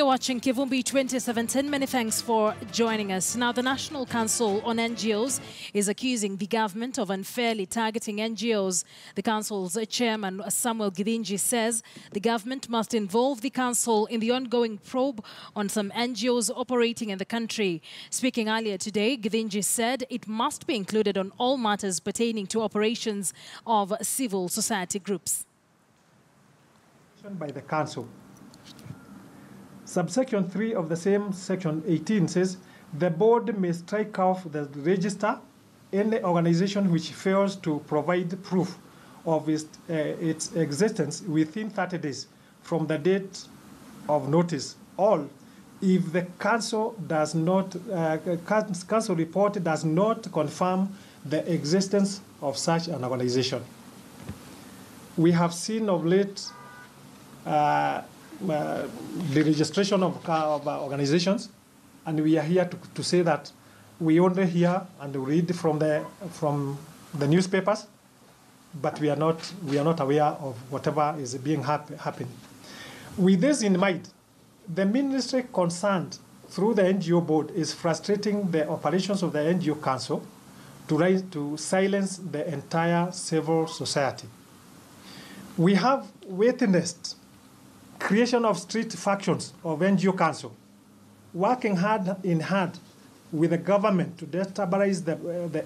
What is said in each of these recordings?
You're watching Kivumbi 2017. Many thanks for joining us. Now, the National Council on NGOs is accusing the government of unfairly targeting NGOs. The council's chairman, Samuel Githinji, says the government must involve the council in the ongoing probe on some NGOs operating in the country. Speaking earlier today, Githinji said it must be included on all matters pertaining to operations of civil society groups. By the council. Subsection 3 of the same section 18 says the board may strike off the register any organization which fails to provide proof of its existence within 30 days from the date of notice, or if the council does not, council report does not confirm the existence of such an organization. We have seen of late the registration of organizations, and we are here to say that we only hear and read from the newspapers, but we are not aware of whatever is being happening. With this in mind, the ministry concerned through the NGO board is frustrating the operations of the NGO council to silence the entire civil society. We have witnessed creation of street factions of NGO council, working hand in hand with the government to destabilize the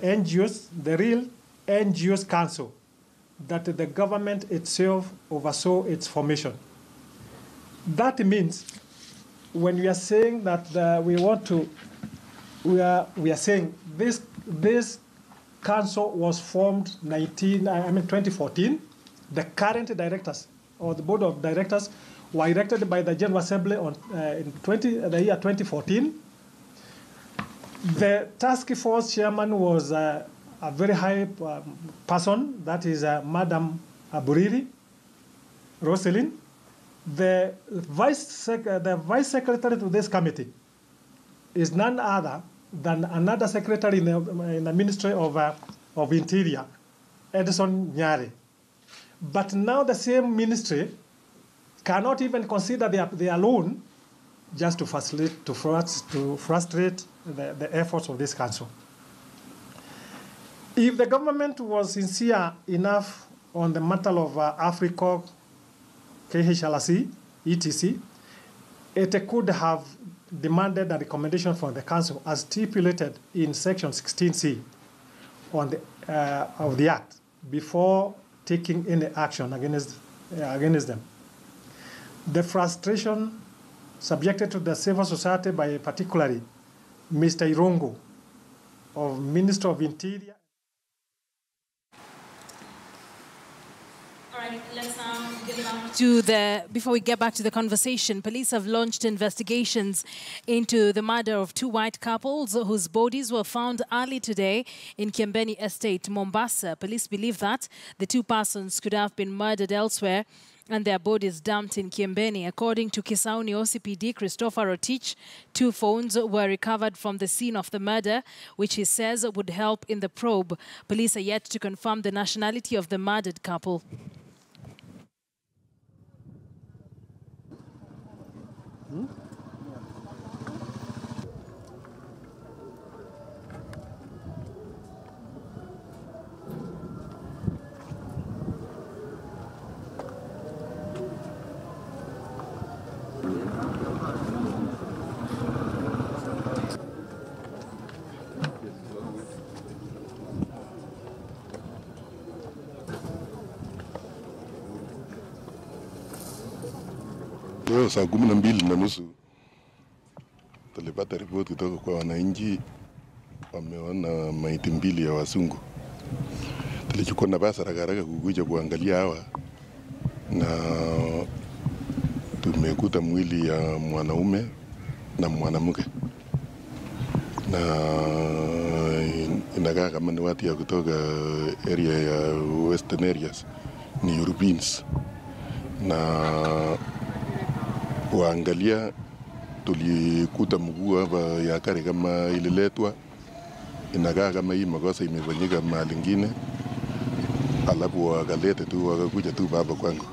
NGOs, the real NGOs council, that the government itself oversaw its formation. That means when we are saying that we are saying this council was formed 2014. The current directors or the board of directors were elected by the General Assembly in the year 2014. The task force chairman was a very high person, that is Madam Buriri Roselyn. The vice secretary to this committee is none other than another secretary in the Ministry of Interior, Edison Nyari. But now the same ministry cannot even consider their loan just to frustrate the efforts of this council. If the government was sincere enough on the matter of Africa, KHLC, etc., it could have demanded a recommendation from the council as stipulated in section 16C of the Act before taking any action against them. The frustration subjected to the civil society by particularly Mr. Irongo, of Minister of Interior. All right, let's now get back before we get back to the conversation, police have launched investigations into the murder of two white couples whose bodies were found early today in Kiembeni Estate, Mombasa. Police believe that the two persons could have been murdered elsewhere and their bodies dumped in Kiembeni. According to Kisauni OCPD Christopher Rotich, two phones were recovered from the scene of the murder, which he says would help in the probe. Police are yet to confirm the nationality of the murdered couple. Leo saa 12:30 tulipata ripoti kutoka kwa wananchi wameona maiti mbili ya wasungu. Tulichukua nafasi haraka kukuja kuangalia hawa na tumekuta mwili ya mwanaume na mwanamke, na inakaa kama ni watu ya kutoka area ya western areas, ni Europeans. Na waangalia tulikuta mguu hapa ya kare kama ililetwa, inakaa kama hii makosa imefanyika mahali ingine, alafu wakalete tu wakakuja tu baba kwangu.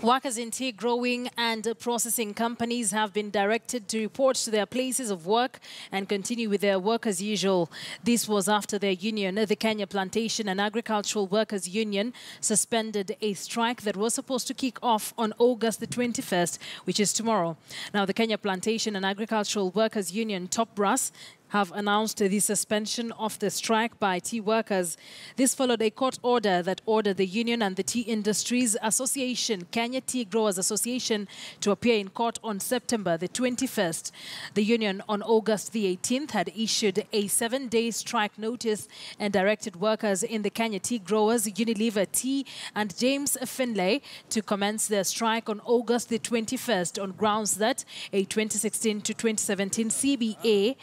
Workers in tea growing and processing companies have been directed to report to their places of work and continue with their work as usual. This was after their union, the Kenya Plantation and Agricultural Workers Union, suspended a strike that was supposed to kick off on August the 21st, which is tomorrow. Now, the Kenya Plantation and Agricultural Workers Union top brass have announced the suspension of the strike by tea workers. This followed a court order that ordered the union and the Tea Industries Association, Kenya Tea Growers Association, to appear in court on September the 21st. The union on August the 18th had issued a 7-day strike notice and directed workers in the Kenya Tea Growers, Unilever Tea and James Finlay to commence their strike on August the 21st on grounds that a 2016 to 2017 CBA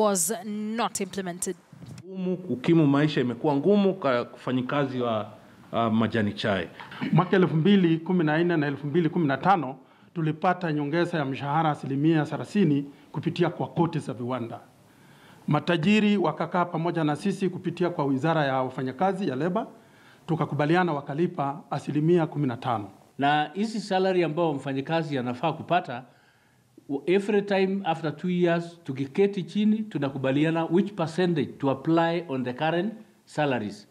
was not implemented. Kukimu maisha imekuwa ngumu kwa wafanyikazi wa majani chai. Mwaka 2014 na 2015 tulipata nyongeza ya mshahara 30% kupitia kwa koti za viwanda. Matajiri wakakaa pamoja na sisi kupitia kwa wizara ya wafanyakazi ya leba, tukakubaliana wakalipa 15%. Na hizi salary ambao mfanyikazi anafaa kupata, every time after 2 years tukiketi chini tunakubaliana which percentage to apply on the current salaries.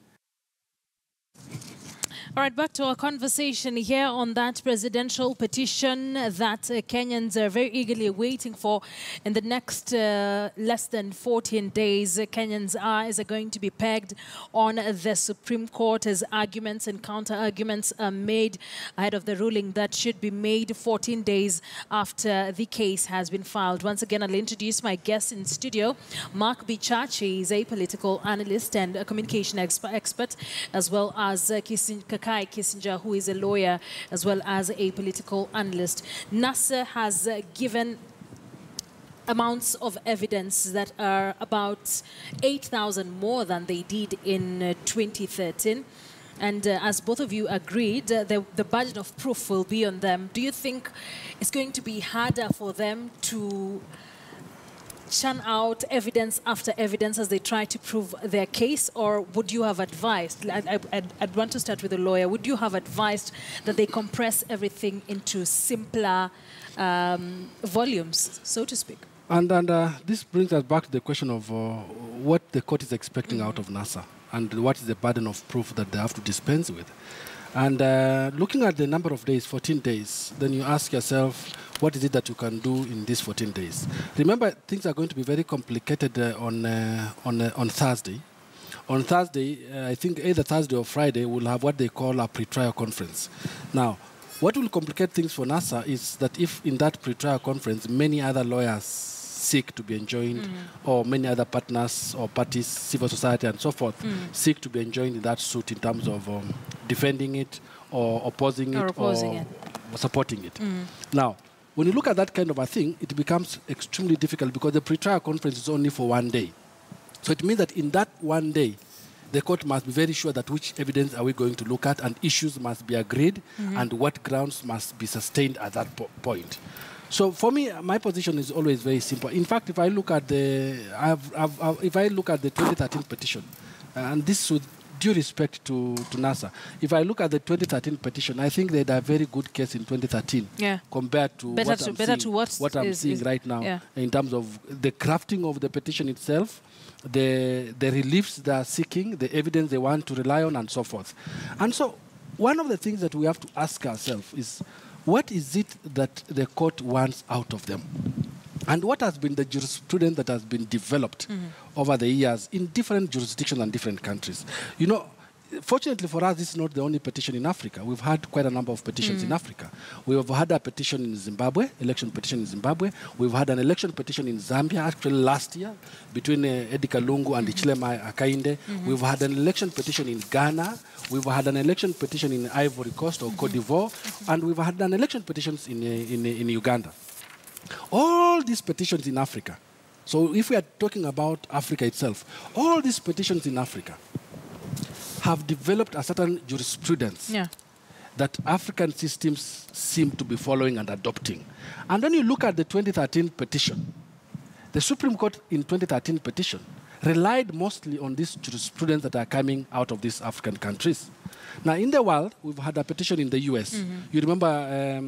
All right, back to our conversation here on that presidential petition that Kenyans are very eagerly waiting for. In the next less than 14 days, Kenyans' eyes are going to be pegged on the Supreme Court as arguments and counter-arguments are made ahead of the ruling that should be made 14 days after the case has been filed. Once again, I'll introduce my guest in studio. Mark Bichachi is a political analyst and a communication expert, as well as Kakai Kissinger, who is a lawyer as well as a political analyst. NASA has given amounts of evidence that are about 8,000 more than they did in 2013. And as both of you agreed, the burden of proof will be on them. Do you think it's going to be harder for them to churn out evidence after evidence as they try to prove their case, or would you have advised, I'd want to start with a lawyer, would you have advised that they compress everything into simpler volumes, so to speak? And this brings us back to the question of what the court is expecting out of NASA and what is the burden of proof that they have to dispense with. And looking at the number of days, 14 days, then you ask yourself, what is it that you can do in these 14 days? Remember, things are going to be very complicated on Thursday. On Thursday, I think either Thursday or Friday, we'll have what they call a pre-trial conference. Now, what will complicate things for NASA is that if in that pre-trial conference, many other lawyers seek to be enjoined, or many other partners or parties, civil society and so forth, seek to be enjoined in that suit in terms of defending it or opposing it or supporting it. Now, when you look at that kind of a thing, it becomes extremely difficult because the pre-trial conference is only for 1 day. So it means that in that 1 day, the court must be very sure that which evidence are we going to look at and issues must be agreed and what grounds must be sustained at that point. So for me, my position is always very simple. In fact, if I look at the 2013 petition, and this with due respect to NASA, if I look at the 2013 petition, I think they had a very good case in 2013 compared to what I'm seeing right now in terms of the crafting of the petition itself, the reliefs they are seeking, the evidence they want to rely on, and so forth. And so one of the things that we have to ask ourselves is, what is it that the court wants out of them? And what has been the jurisprudence that has been developed over the years in different jurisdictions and different countries? You know, fortunately for us, this is not the only petition in Africa. We've had quite a number of petitions in Africa. We have had a petition in Zimbabwe, election petition in Zimbabwe. We've had an election petition in Zambia, actually last year, between Edika Lungu and Ichilema Akainde. We've had an election petition in Ghana. We've had an election petition in Ivory Coast or Cote d'Ivoire. And we've had an election petitions in Uganda. All these petitions in Africa. So if we are talking about Africa itself, all these petitions in Africa have developed a certain jurisprudence that African systems seem to be following and adopting. And then you look at the 2013 petition. The Supreme Court in 2013 petition relied mostly on this jurisprudence that are coming out of these African countries. Now, in the world, we've had a petition in the US. You remember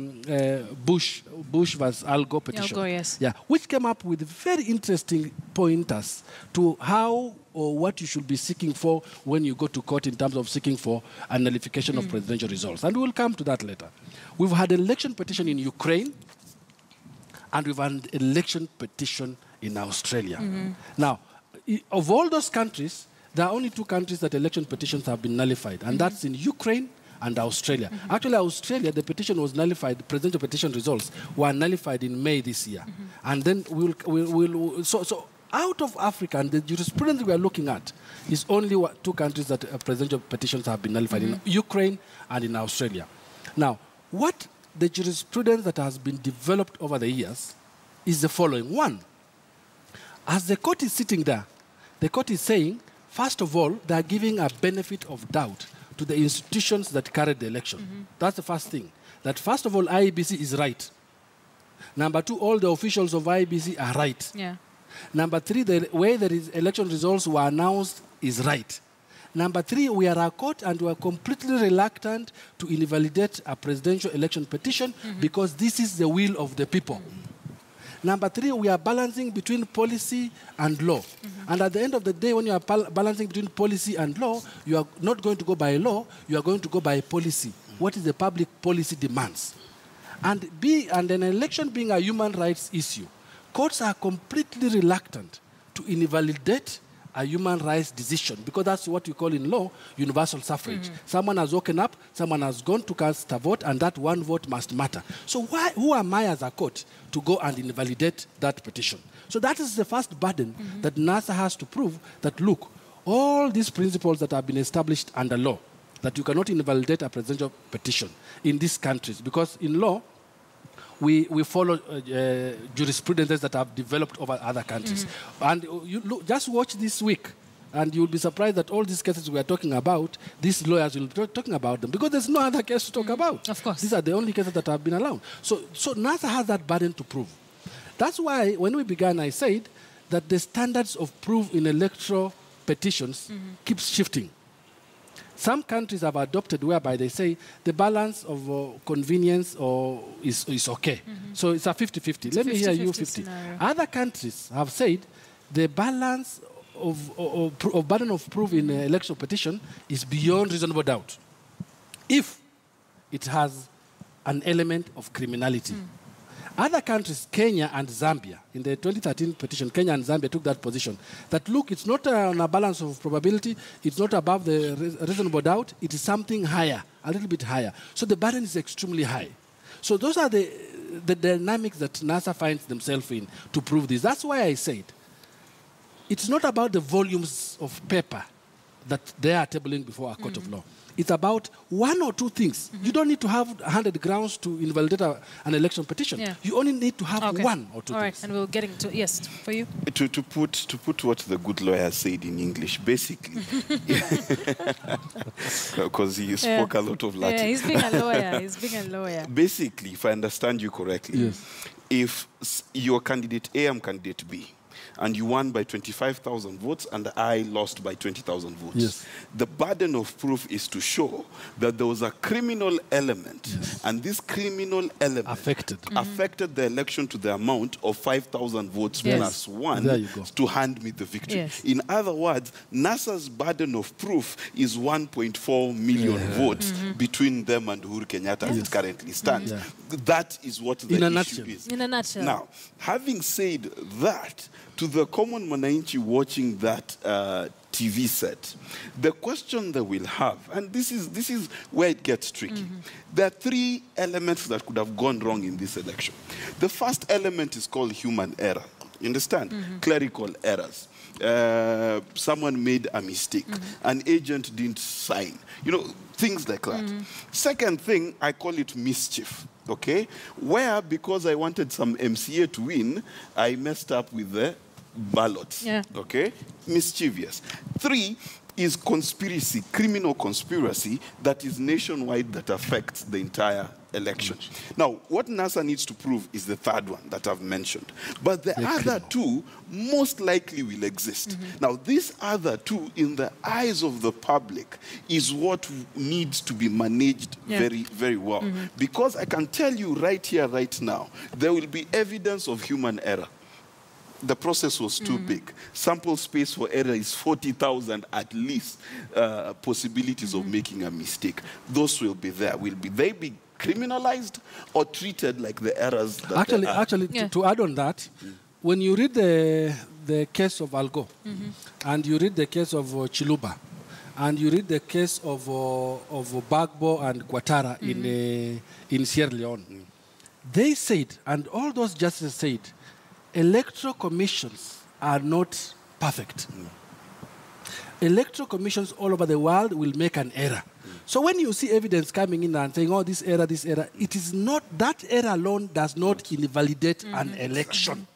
Bush versus Al Gore petition? Al Gore, yes. Yeah, which came up with very interesting pointers to how or what you should be seeking for when you go to court in terms of seeking for a nullification of presidential results. And we'll come to that later. We've had an election petition in Ukraine, and we've had an election petition in Australia. Now, of all those countries, there are only 2 countries that election petitions have been nullified, and that's in Ukraine and Australia. Actually, Australia, the petition was nullified, presidential petition results were nullified in May this year. And then so out of Africa, and the jurisprudence we are looking at is only 2 countries that presidential petitions have been nullified, in Ukraine and in Australia. Now, what the jurisprudence that has been developed over the years is the following. One, as the court is sitting there, the court is saying, first of all, they are giving a benefit of doubt to the institutions that carried the election. That's the first thing. That first of all, IEBC is right. Number 2, all the officials of IEBC are right. Yeah. Number 3, the way the election results were announced is right. Number 3, we are a court and we are completely reluctant to invalidate a presidential election petition because this is the will of the people. Number 3, we are balancing between policy and law. And at the end of the day, when you are balancing between policy and law, you are not going to go by law, you are going to go by policy. What is the public policy demands? And an election being a human rights issue, courts are completely reluctant to invalidate a human rights decision, because that's what we call in law universal suffrage. Someone has woken up, someone has gone to cast a vote, and that one vote must matter. So who am I as a court to go and invalidate that petition? So that is the first burden that NASA has to prove that, look, all these principles that have been established under law, that you cannot invalidate a presidential petition in these countries, because in law, we follow jurisprudences that have developed over other countries. And just watch this week, and you'll be surprised that all these cases we are talking about, these lawyers will be talking about them, because there's no other case to talk about. Of course. These are the only cases that have been allowed. So NASA has that burden to prove. That's why when we began, I said that the standards of proof in electoral petitions keeps shifting. Some countries have adopted whereby they say the balance of convenience is okay. So it's a 50-50. Let me hear you 50. Scenario. Other countries have said the balance of burden of proof in an election petition is beyond reasonable doubt if it has an element of criminality. Other countries, Kenya and Zambia, in the 2013 petition, Kenya and Zambia took that position. That, look, it's not on a balance of probability, it's not above the reasonable doubt, it is something higher, a little bit higher. So the burden is extremely high. So those are the dynamics that NASA finds themselves in to prove this. That's why I said, it's not about the volumes of paper that they are tabling before a court of law. It's about 1 or 2 things. You don't need to have 100 grounds to invalidate an election petition. Yeah. You only need to have 1 or 2 All right, things. and we'll get into, yes, for you. To put what the good lawyer said in English, basically, because he spoke a lot of Latin. Yeah, he's being a lawyer. He's being a lawyer. Basically, if I understand you correctly, if you're candidate A, I'm candidate B, and you won by 25,000 votes and I lost by 20,000 votes. Yes. The burden of proof is to show that there was a criminal element, and this criminal element affected the election to the amount of 5,000 votes plus 1 to hand me the victory. Yes. In other words, NASA's burden of proof is 1.4 million votes between them and Uhuru Kenyatta as it currently stands. That is what the issue is. In a nutshell. Now, having said that, to the common Mwananchi watching that TV set, the question they will have, and this is where it gets tricky. There are 3 elements that could have gone wrong in this election. The first element is called human error. You understand? Clerical errors. Someone made a mistake. An agent didn't sign. You know, things like that. Second thing, I call it mischief. Okay? Where, because I wanted some MCA to win, I messed up with the ballots. Okay? Mischievous. 3, is conspiracy, criminal conspiracy that is nationwide that affects the entire election. Now, what NASA needs to prove is the third one that I've mentioned. But the other two most likely will exist. Now, these other two, in the eyes of the public, is what needs to be managed very, very well. Because I can tell you right here, right now, there will be evidence of human error. The process was too big. Sample space for error is 40,000 at least possibilities of making a mistake. Those will be there. Will they be criminalized or treated like the errors that actually to add on that, when you read the case of Algo, and you read the case of Chiluba, and you read the case of Bagbo and Ouattara in Sierra Leone, they said, and all those justices said, electoral commissions are not perfect. Electoral commissions all over the world will make an error. So when you see evidence coming in and saying, oh, this error, it is not, that error alone does not invalidate an election.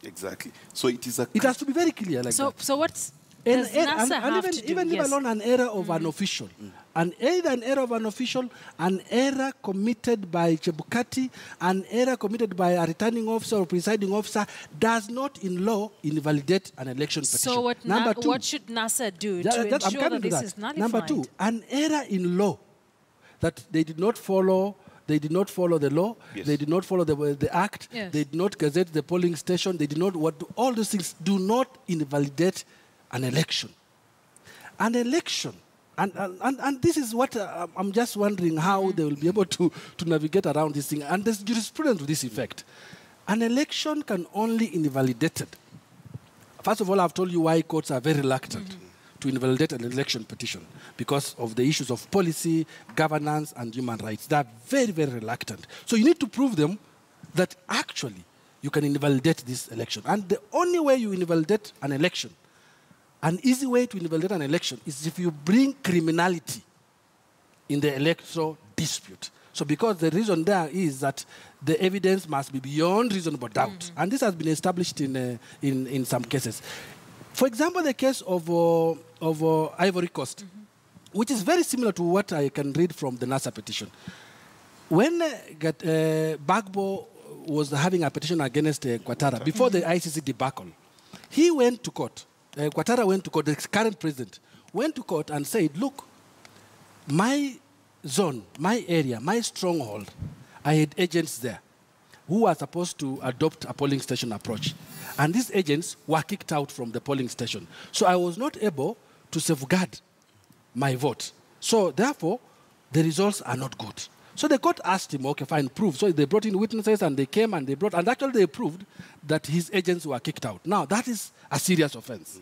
Exactly. So it is it has to be very clear like that. So what's does NASA have to do? Even alone an error of an official. Either an error of an official, an error committed by Chebukati, an error committed by a returning officer or presiding officer does not in law invalidate an election petition. So what should NASA do to ensure that this is nullified? Number two, an error in law that they did not follow. They did not follow the law. Yes. They did not follow the act. Yes. They did not gazette the polling station. They did not. All those things do not invalidate an election. An election, and this is what I'm just wondering how they will be able to navigate around this thing. And there's jurisprudence to this effect. An election can only invalidate it. First of all, I've told you why courts are very reluctant to invalidate an election petition because of the issues of policy, governance, and human rights. They are very, very reluctant. So you need to prove them that actually you can invalidate this election. And the only way you invalidate an election, an easy way to invalidate an election, is if you bring criminality in the electoral dispute. So because the reason there is that the evidence must be beyond reasonable doubt. And this has been established in some cases. For example, the case of Ivory Coast, which is very similar to what I can read from the NASA petition. When Bagbo was having a petition against Ouattara, before the ICC debacle, he went to court. Ouattara went to court, the current president, went to court and said, look, my zone, my area, my stronghold, I had agents there who were supposed to adopt a polling station approach. And these agents were kicked out from the polling station. So I was not able to safeguard my vote. So therefore, the results are not good. So the court asked him, okay, fine, prove. So they brought in witnesses and they came and and actually they proved that his agents were kicked out. Now, that is a serious offense.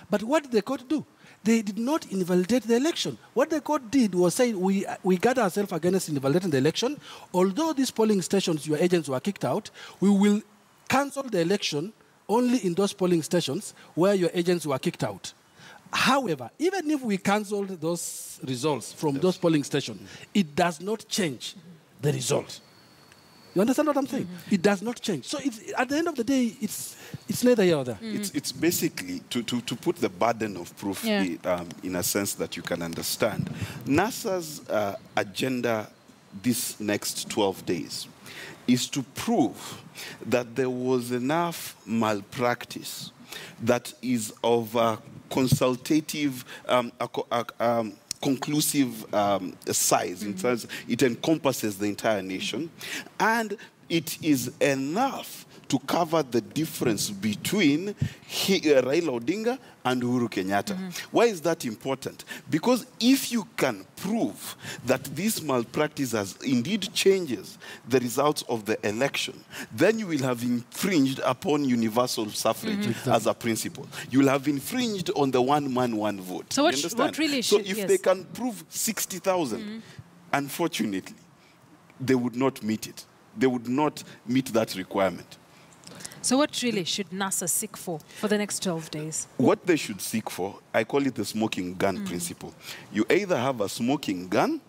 But what did the court do? They did not invalidate the election. What the court did was say, we guard ourselves against invalidating the election. Although these polling stations, your agents were kicked out, we will cancel the election only in those polling stations where your agents were kicked out. However, even if we cancelled those results from those polling stations, it does not change the result. You understand what I'm saying? It does not change. So at the end of the day, it's neither here nor there. It's basically to put the burden of proof in a sense that you can understand. NASA's agenda this next 12 days is to prove that there was enough malpractice that is of a consultative, conclusive size. In terms, it encompasses the entire nation, and it is enough to cover the difference between Raila Odinga and Uhuru Kenyatta. Why is that important? Because if you can prove that this malpractice has indeed changes the results of the election, then you will have infringed upon universal suffrage as a principle. You will have infringed on the one man, one vote. So what really should, if they can prove 60,000, unfortunately, they would not meet it. They would not meet that requirement. So what really should NASA seek for the next 12 days? What they should seek for, I call it the smoking gun principle. You either have a smoking gun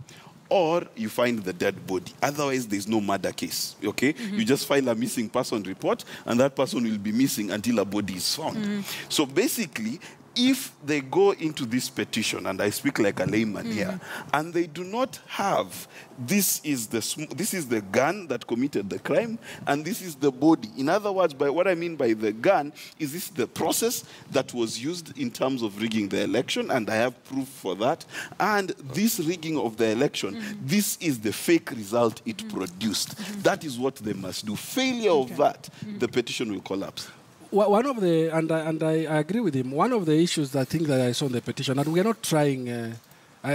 or you find the dead body. Otherwise, there's no murder case, okay? You just file a missing person report and that person will be missing until a body is found. So basically, if they go into this petition, and I speak like a layman here, and they do not have, this is the gun that committed the crime, and this is the body. In other words, by what I mean by the gun, is this the process that was used in terms of rigging the election, and I have proof for that, and this rigging of the election, this is the fake result it produced. That is what they must do. Failure of that, the petition will collapse. One of the, and I agree with him, one of the issues I think that I saw in the petition, and we are not trying,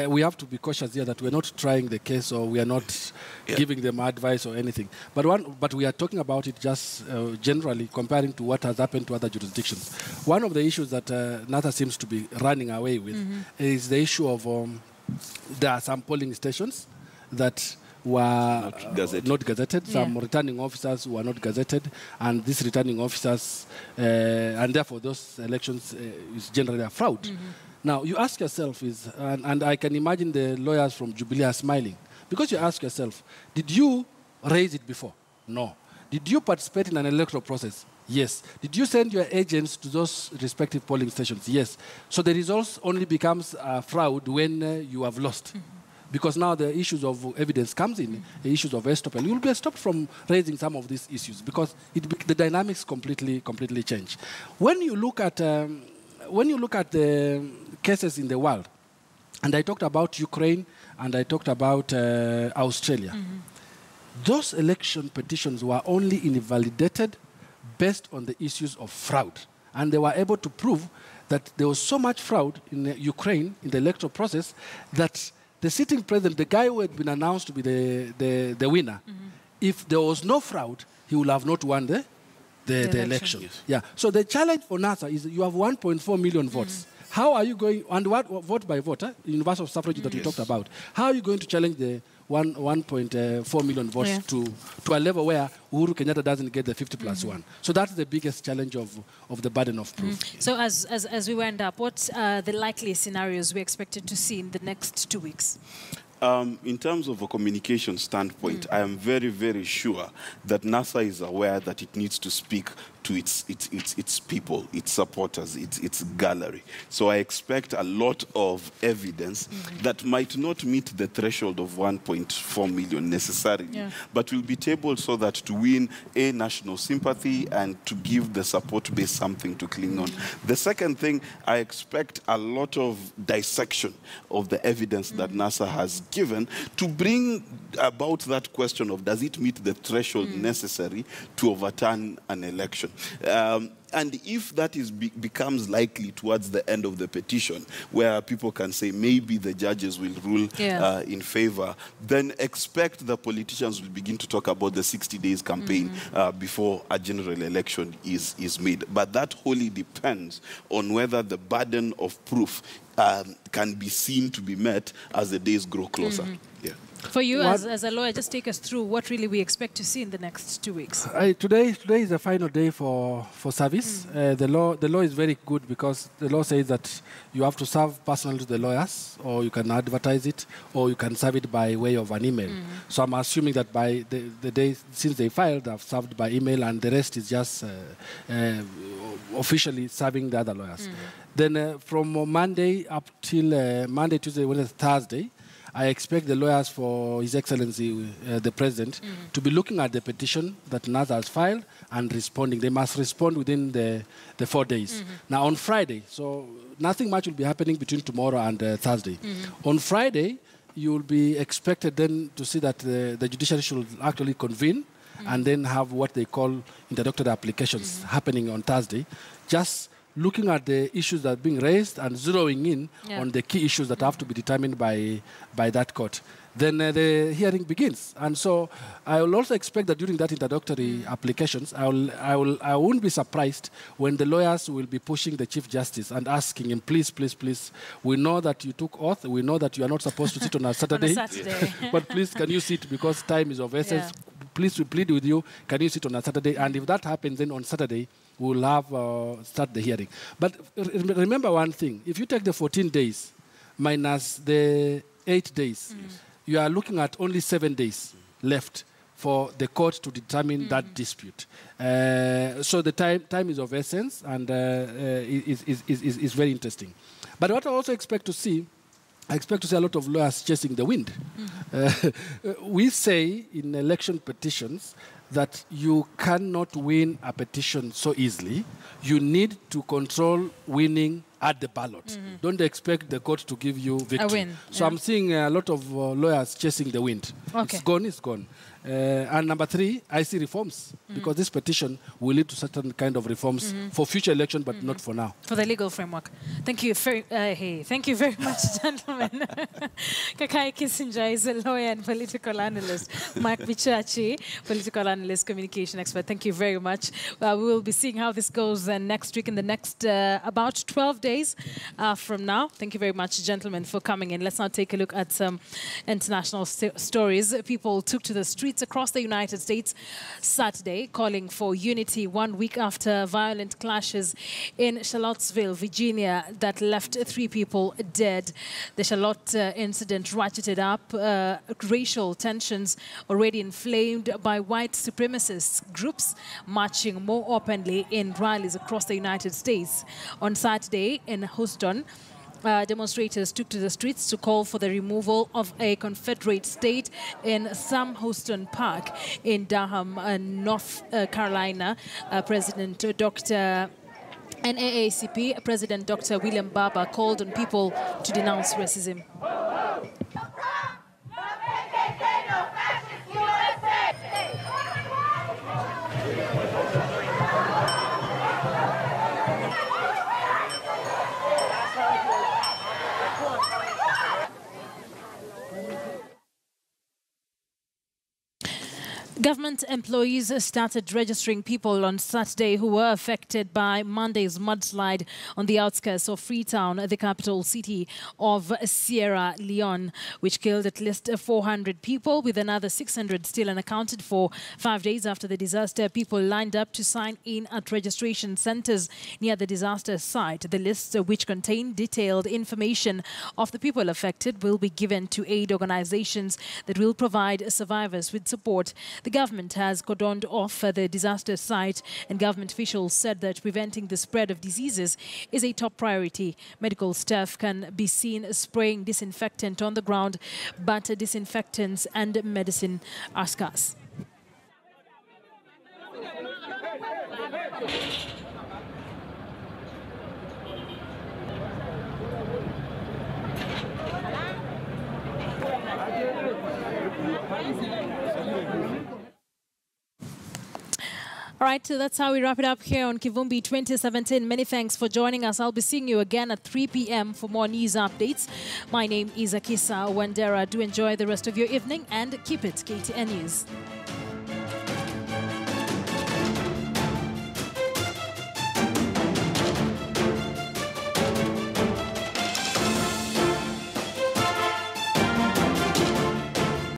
we have to be cautious here that we're not trying the case or we are not giving them advice or anything. But we are talking about it just generally comparing to what has happened to other jurisdictions. One of the issues that NASA seems to be running away with is the issue of there are some polling stations that were not gazetted, some returning officers who were not gazetted, and these returning officers, and therefore those elections is generally a fraud. Now, you ask yourself, and I can imagine the lawyers from Jubilee are smiling, because you ask yourself, did you raise it before? No. Did you participate in an electoral process? Yes. Did you send your agents to those respective polling stations? Yes. So the results only becomes a fraud when you have lost. Because now the issues of evidence comes in, the issues of estoppel. You will be stopped from raising some of these issues because the dynamics completely change. When you look at the cases in the world, and I talked about Ukraine and I talked about Australia, those election petitions were only invalidated based on the issues of fraud, and they were able to prove that there was so much fraud in Ukraine in the electoral process that the sitting president, the guy who had been announced to be the winner, if there was no fraud, he would have not won the election. Yes. Yeah. So the challenge for NASA is you have 1.4 million votes. How are you going, and what vote by vote, universal suffrage that we talked about, how are you going to challenge the 1.4 million votes to a level where Uhuru Kenyatta doesn't get the 50+1? So that's the biggest challenge of the burden of proof. So as we wind up, what are the likely scenarios we expected to see in the next 2 weeks? In terms of a communication standpoint, I am very, very sure that NASA is aware that it needs to speak to its people, its supporters, its gallery. So I expect a lot of evidence that might not meet the threshold of 1.4 million necessarily, but will be tabled so that to win a national sympathy and to give the support base something to cling on. The second thing, I expect a lot of dissection of the evidence that NASA has given to bring about that question of does it meet the threshold necessary to overturn an election. And if that becomes likely towards the end of the petition, where people can say maybe the judges will rule in favor, then expect the politicians will begin to talk about the 60 days campaign before a general election is made. But that wholly depends on whether the burden of proof can be seen to be met as the days grow closer. For you, as a lawyer, just take us through what really we expect to see in the next 2 weeks. Today is the final day for service. The law is very good because the law says that you have to serve personally to the lawyers, or you can advertise it, or you can serve it by way of an email. So I'm assuming that by the day since they filed, they've served by email, and the rest is just officially serving the other lawyers. Then from Monday up till Monday, Tuesday, Wednesday, Thursday, I expect the lawyers for His Excellency, the President, to be looking at the petition that NASA has filed and responding. They must respond within the 4 days. Now, on Friday, so nothing much will be happening between tomorrow and Thursday. On Friday, you will be expected then to see that the judiciary should actually convene and then have what they call introductory applications happening on Thursday. Just looking at the issues that are being raised and zeroing in on the key issues that have to be determined by that court. Then the hearing begins. And so I will also expect that during that introductory applications, I won't be surprised when the lawyers will be pushing the Chief Justice and asking him, please, please, please, we know that you took oath, we know that you are not supposed to sit on a Saturday, but please, can you sit because time is of essence? Please, we plead with you, can you sit on a Saturday? And if that happens, then on Saturday, we'll have start the hearing. But remember one thing, if you take the 14 days minus the 8 days, you are looking at only 7 days left for the court to determine that dispute. So the time is of essence, and is very interesting. But what I also expect to see, I expect to see a lot of lawyers chasing the wind. We say in election petitions that you cannot win a petition so easily. You need to control winning at the ballot. Don't expect the court to give you victory. A win. So I'm seeing a lot of lawyers chasing the wind. Okay. It's gone, it's gone. And number 3, I see reforms, because this petition will lead to certain kind of reforms for future election, but not for now. For the legal framework. Thank you very, thank you very much, gentlemen. Kakai Kissinger is a lawyer and political analyst. Mark Bichachi, political analyst, communication expert. Thank you very much. We will be seeing how this goes next week, in the next about 12 days from now. Thank you very much, gentlemen, for coming in. Let's now take a look at some international stories. People took to the streets across the United States Saturday, calling for unity 1 week after violent clashes in Charlottesville, Virginia, that left 3 people dead. The Charlotte incident ratcheted up racial tensions already inflamed by white supremacist groups marching more openly in rallies across the United States. On Saturday in Houston, demonstrators took to the streets to call for the removal of a Confederate state in Sam Houston Park in Durham, North Carolina. President Dr. NAACP President Dr. William Barber called on people to denounce racism. Government employees started registering people on Saturday who were affected by Monday's mudslide on the outskirts of Freetown, the capital city of Sierra Leone, which killed at least 400 people, with another 600 still unaccounted for. 5 days after the disaster, people lined up to sign in at registration centers near the disaster site. The list, which contain detailed information of the people affected, will be given to aid organizations that will provide survivors with support. The government has cordoned off the disaster site, and government officials said that preventing the spread of diseases is a top priority. Medical staff can be seen spraying disinfectant on the ground, but disinfectants and medicine are scarce. All right, so that's how we wrap it up here on Kivumbi 2017. Many thanks for joining us. I'll be seeing you again at 3 p.m. for more news updates. My name is Akisa Wandera. Do enjoy the rest of your evening and keep it KTN News.